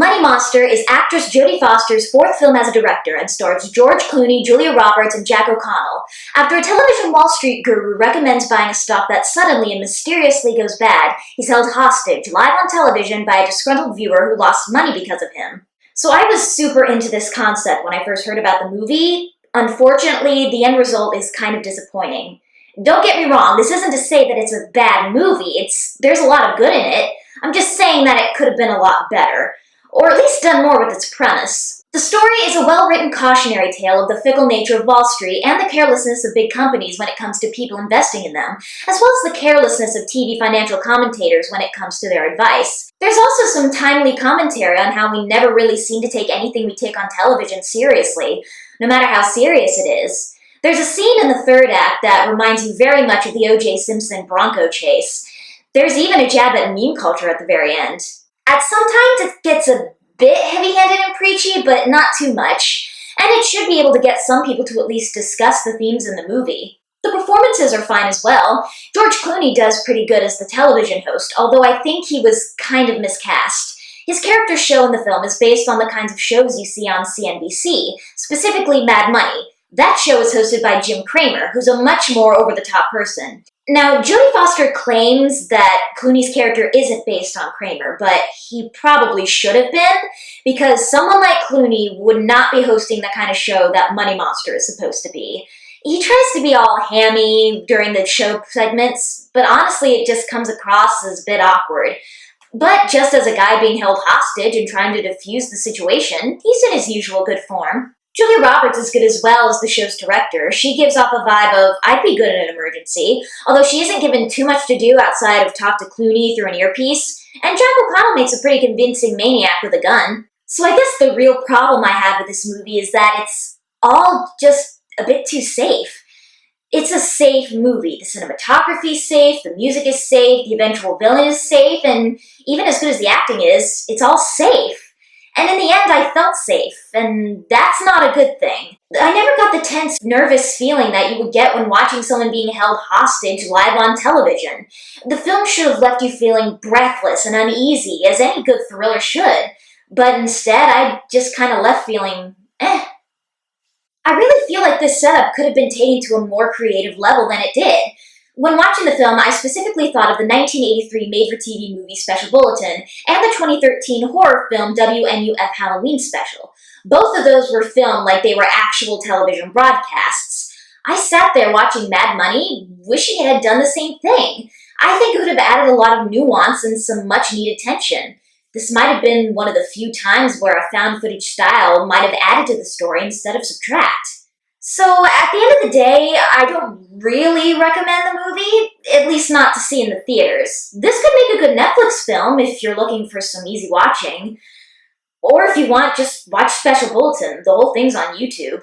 Money Monster is actress Jodie Foster's fourth film as a director and stars George Clooney, Julia Roberts, and Jack O'Connell. After a television Wall Street guru recommends buying a stock that suddenly and mysteriously goes bad, he's held hostage live on television by a disgruntled viewer who lost money because of him. So I was super into this concept when I first heard about the movie. Unfortunately, the end result is kind of disappointing. Don't get me wrong, this isn't to say that it's a bad movie. There's a lot of good in it. I'm just saying that it could have been a lot better. Or at least done more with its premise. The story is a well-written cautionary tale of the fickle nature of Wall Street and the carelessness of big companies when it comes to people investing in them, as well as the carelessness of TV financial commentators when it comes to their advice. There's also some timely commentary on how we never really seem to take anything we take on television seriously, no matter how serious it is. There's a scene in the third act that reminds you very much of the O.J. Simpson Bronco chase. There's even a jab at meme culture at the very end. At sometimes it gets a bit heavy-handed and preachy, but not too much, and it should be able to get some people to at least discuss the themes in the movie. The performances are fine as well. George Clooney does pretty good as the television host, although I think he was kind of miscast. His character show in the film is based on the kinds of shows you see on CNBC, specifically Mad Money. That show is hosted by Jim Cramer, who's a much more over-the-top person. Now, Jodie Foster claims that Clooney's character isn't based on Cramer, but he probably should have been, because someone like Clooney would not be hosting the kind of show that Money Monster is supposed to be. He tries to be all hammy during the show segments, but honestly it just comes across as a bit awkward. But just as a guy being held hostage and trying to defuse the situation, he's in his usual good form. Julia Roberts is good as well as the show's director. She gives off a vibe of, I'd be good in an emergency, although she isn't given too much to do outside of talk to Clooney through an earpiece, and Jack O'Connell makes a pretty convincing maniac with a gun. So I guess the real problem I have with this movie is that it's all just a bit too safe. It's a safe movie. The cinematography's safe, the music is safe, the eventual villain is safe, and even as good as the acting is, it's all safe. And in the end, I felt safe, and that's not a good thing. I never got the tense, nervous feeling that you would get when watching someone being held hostage live on television. The film should have left you feeling breathless and uneasy, as any good thriller should, but instead, I just kind of left feeling, eh. I really feel like this setup could have been taken to a more creative level than it did. When watching the film, I specifically thought of the 1983 made-for-TV movie Special Bulletin and the 2013 horror film WNUF Halloween Special. Both of those were filmed like they were actual television broadcasts. I sat there watching Mad Money, wishing it had done the same thing. I think it would have added a lot of nuance and some much-needed tension. This might have been one of the few times where a found-footage style might have added to the story instead of subtract. So, at the end of the day, I don't really recommend the movie, at least not to see in the theaters. This could make a good Netflix film if you're looking for some easy watching. Or if you want, just watch Special Bulletin. The whole thing's on YouTube.